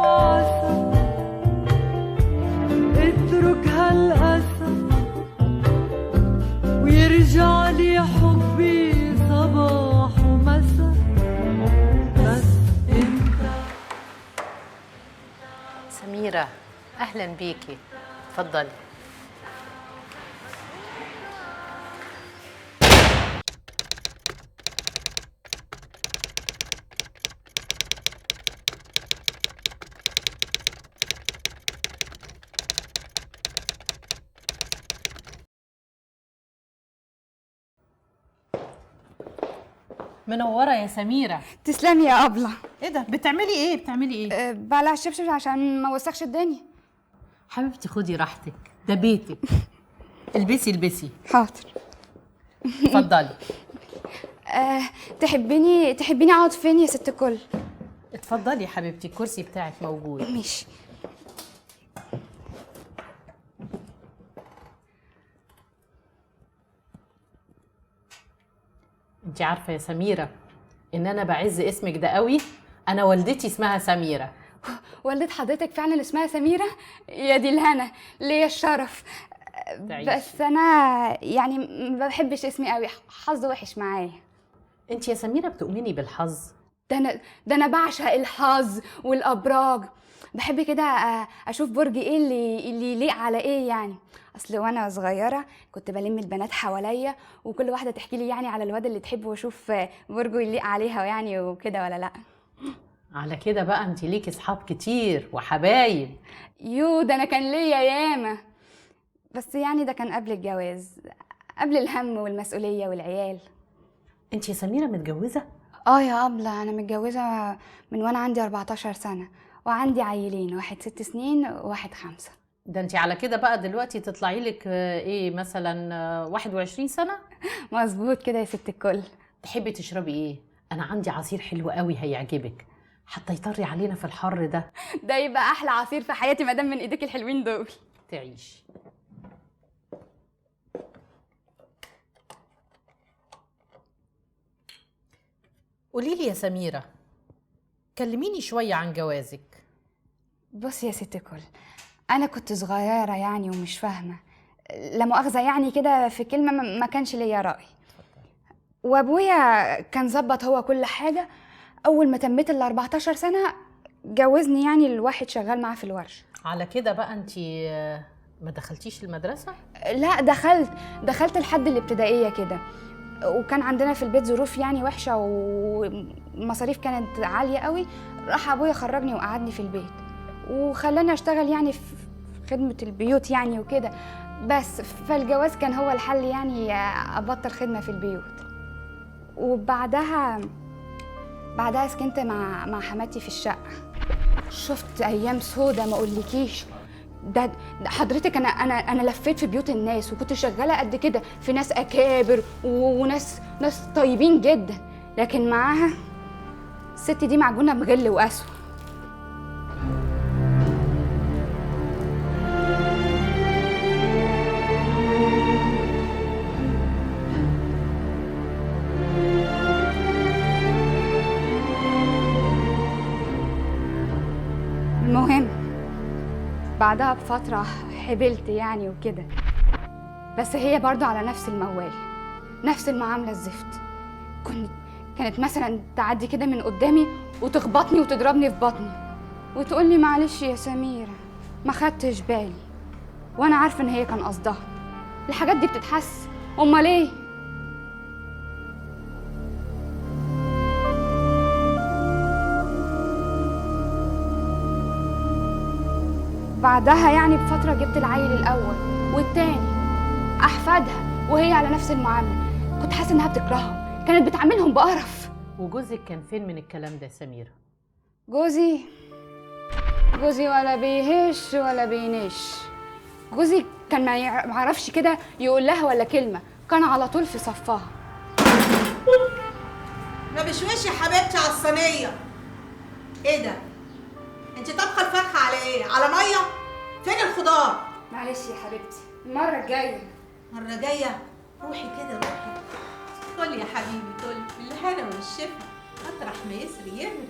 وعسى اترك هالأسى ويرجع لي حبي صباح ومسا. بس انت سميرة أهلا بيكي، تفضلي. منورة يا سميرة. تسلمي يا أبلة. ايه ده؟ بتعملي ايه؟ بقلع الشبشب عشان ما وسخش الدنيا. حبيبتي خدي راحتك، ده بيتك. البسي. حاضر. اتفضلي. تحبيني اقعد فين يا ست الكل؟ اتفضلي يا حبيبتي، الكرسي بتاعك موجود. ماشي. انت عارفة يا سميرة ان انا بعز اسمك ده قوي. انا والدتي اسمها سميرة. والدة حضرتك فعلا اسمها سميرة؟ يا دي الهنا، ليا الشرف. بس انا يعني ما بحبش اسمي قوي، حظ وحش معايا. انت يا سميرة بتؤمني بالحظ؟ ده انا بعشق الحظ والابراج. بحب كده اشوف برج ايه اللي يليق على ايه يعني. اصل وانا صغيره كنت بلم البنات حواليا وكل واحده تحكي لي يعني على الواد اللي تحبه واشوف برجه يليق عليها يعني وكده ولا لا. على كده بقى انت ليكي اصحاب كتير وحبايب. ده انا كان ليا ياما، بس يعني ده كان قبل الجواز، قبل الهم والمسؤوليه والعيال. انت يا سميرة متجوزة؟ يا أبلة أنا متجوزة من وأنا عندي 14 سنة وعندي عيلين، واحد 6 سنين وواحد 5. ده انت على كده بقى دلوقتي تطلعي لك ايه مثلا 21 سنة؟ مظبوط كده يا ست الكل. تحبي تشربي ايه؟ انا عندي عصير حلو قوي هيعجبك، حتى يطري علينا في الحر ده. ده يبقى أحلى عصير في حياتي مادام من إيديك الحلوين دول. تعيش. قولي لي يا سميرة، كلميني شوية عن جوازك. بصي يا ست الكل، أنا كنت صغيرة يعني ومش فاهمة، لا مؤاخذة يعني كده في كلمة، ما كانش ليا رأي. وأبويا كان ظبط هو كل حاجة. أول ما تميت ال 14 سنة جوزني يعني الواحد شغال معاه في الورشة. على كده بقى انت ما دخلتيش المدرسة؟ لا دخلت لحد الابتدائية كده، وكان عندنا في البيت ظروف يعني وحشة ومصاريف كانت عالية قوي. راح أبويا خرجني وقعدني في البيت وخلاني أشتغل يعني في خدمة البيوت يعني وكده. بس فالجواز كان هو الحل يعني، أبطل خدمة في البيوت. وبعدها سكنت مع حماتي في الشقة. شفت أيام سودة ما أقولكيش. ده حضرتك انا لفيت في بيوت الناس وكنت شغاله قد كده في ناس اكابر وناس طيبين جدا، لكن معاها الست دي معجونه بغل وقسوه. المهم بعدها بفترة حبلت يعني وكده، بس هي برضو على نفس الموال، نفس المعاملة الزفت. كانت مثلا تعدي كده من قدامي وتخبطني وتضربني في بطني وتقولي معلش يا سميرة ما خدتش بالي، وانا عارفة ان هي كان قصدها. الحاجات دي بتتحس، امال ايه؟ بعدها يعني بفترة جبت العيل الأول والتاني، أحفادها وهي على نفس المعاملة. كنت حاسة إنها بتكرههم، كانت بتعاملهم بقرف. وجوزك كان فين من الكلام ده يا سميرة؟ جوزي ولا بيهش ولا بينش. جوزي كان ما يعرفش كده يقول لها ولا كلمة، كان على طول في صفها. ما بشويش يا حبيبتي على الصينية. ايه ده؟ انت طبخه الفرخه على ايه؟ على ميه؟ فين الخضار؟ معلش يا حبيبتي، المرة الجاية. مرة جاية؟ روحي كده روحي. كل يا حبيبي كل بالهنا والشفا، مطرح ما يسري يمري.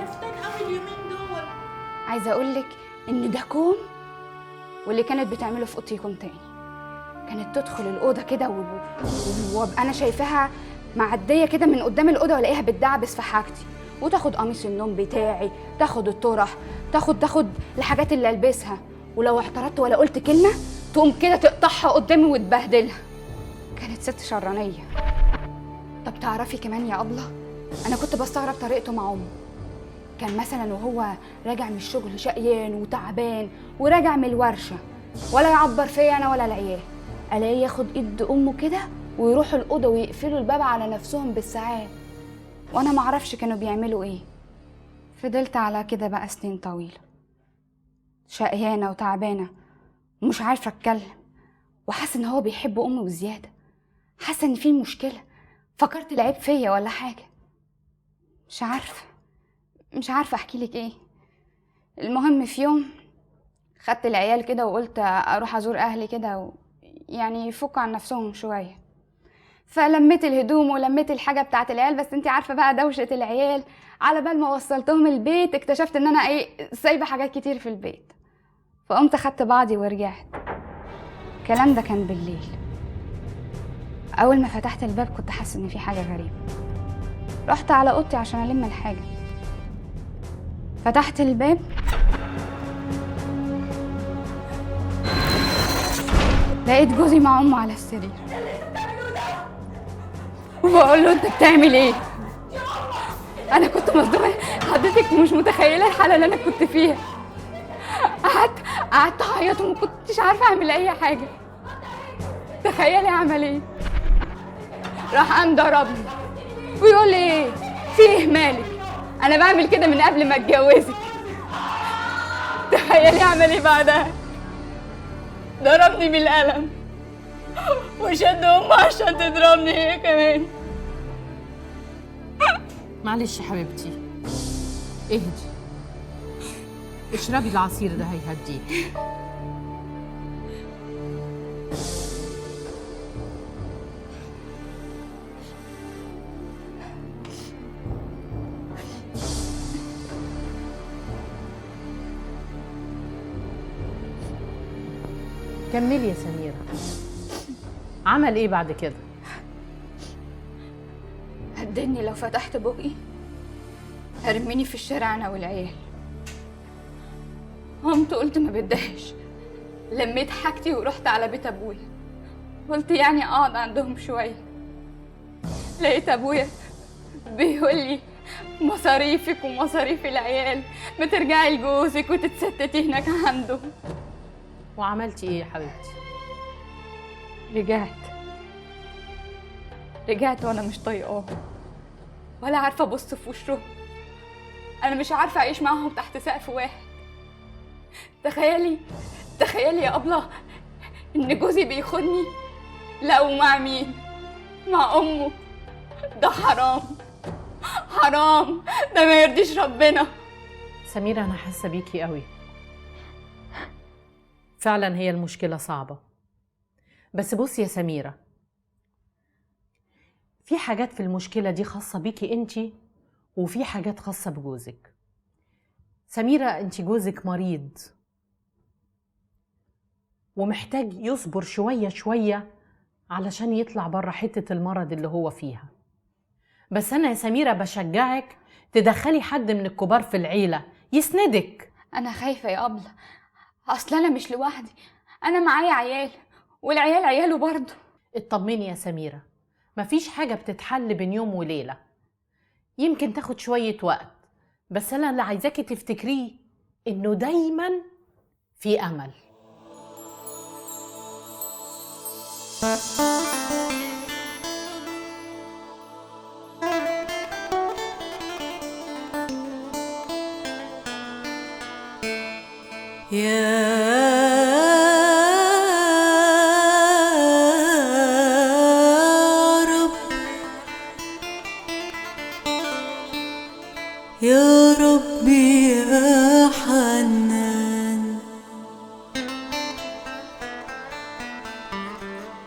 كرفتان قوي اليومين دول. عايزه اقول لك ان ده كوم، واللي كانت بتعمله في اوضتي كوم تاني. كانت تدخل الاوضه كده وابقى انا شايفاها معديه كده من قدام الاوضه والاقيها بتدعبس في حاجتي، وتاخد قميص النوم بتاعي، تاخد الطرح، تاخد الحاجات اللي البسها، ولو اعترضت ولا قلت كلمه تقوم كده تقطعها قدامي وتبهدلها. كانت ست شرانيه. طب تعرفي كمان يا أبلة، انا كنت بستغرب طريقته مع امه. كان مثلا وهو راجع من الشغل شقيان وتعبان وراجع من الورشه، ولا يعبر فيا انا ولا العيال، الاقيه ياخد ايد امه كده ويروحوا الاوضه ويقفلوا الباب على نفسهم بالساعات، وانا معرفش كانوا بيعملوا ايه. فضلت على كده بقى سنين طويله، شقيانه وتعبانه ومش عارفه اتكلم، وحاسه ان هو بيحب امي بزياده، حاسه ان في مشكله، فكرت العيب فيا ولا حاجه. مش عارفه احكي لك ايه. المهم في يوم خدت العيال كده وقلت اروح ازور اهلي كده يعني يفكوا عن نفسهم شويه، فلميت الهدوم ولميت الحاجه بتاعت العيال، بس انتي عارفه بقى دوشه العيال. على بال ما وصلتهم البيت اكتشفت ان انا سايبه حاجات كتير في البيت، فقمت خدت بعضي ورجعت. الكلام ده كان بالليل. اول ما فتحت الباب كنت حاسه ان في حاجه غريبه. رحت على اوضتي عشان الم الحاجه، فتحت الباب لقيت جوزي مع امه على السرير، وبقول له انت بتعمل ايه؟ انا كنت مصدومه، حضرتك مش متخيله الحاله اللي انا كنت فيها. قعدت اعيط وما كنتش عارفه اعمل اي حاجه. تخيلي اعمل ايه؟ راح قام ضربني ويقول لي ايه في ايه مالك؟ انا بعمل كده من قبل ما اتجوزك. تخيلي اعمل ايه بعدها؟ ضربني بالقلم وشد امه عشان تضربني هي كمان. معلش يا حبيبتي، اهدي، اشربي العصير ده هيهديك. كملي يا سميرة، عمل ايه بعد كده؟ هددني لو فتحت بقي هرميني في الشارع انا والعيال. قمت قلت ما بدهش، لميت حاجتي ورحت على بيت ابويا، قلت يعني اقعد عندهم شويه. لقيت ابويا بيقول لي مصاريفك ومصاريف العيال بترجعي لجوزك وتتستتي هناك عنده. وعملتي ايه يا حبيبتي؟ رجعت وانا مش طايقاه ولا عارفه ابص في وشهم. انا مش عارفه اعيش معاهم تحت سقف واحد. تخيلي يا أبلة ان جوزي بيخوني. لا، ومع مين؟ مع امه. ده حرام، ده ما يرضيش ربنا. سميرة أنا حاسة بيكي قوي، فعلا هي المشكلة صعبة، بس بصي يا سميرة، في حاجات في المشكلة دي خاصة بيكي انتي، وفي حاجات خاصة بجوزك. سميرة انتي جوزك مريض ومحتاج يصبر شوية علشان يطلع بره حتة المرض اللي هو فيها. بس أنا يا سميرة بشجعك تدخلي حد من الكبار في العيلة يسندك. أنا خايفة يا أبلة، أصل أنا مش لوحدي، أنا معايا عيال والعيال عياله برضه. اطمني يا سميرة، مفيش حاجة بتتحل بين يوم وليلة، يمكن تاخد شوية وقت، بس أنا اللي عايزاكي تفتكريه إنه دايما في أمل. يا رب يا ربي يا حنان،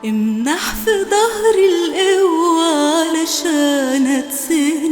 امنح في ظهري القوة علشان اتسند،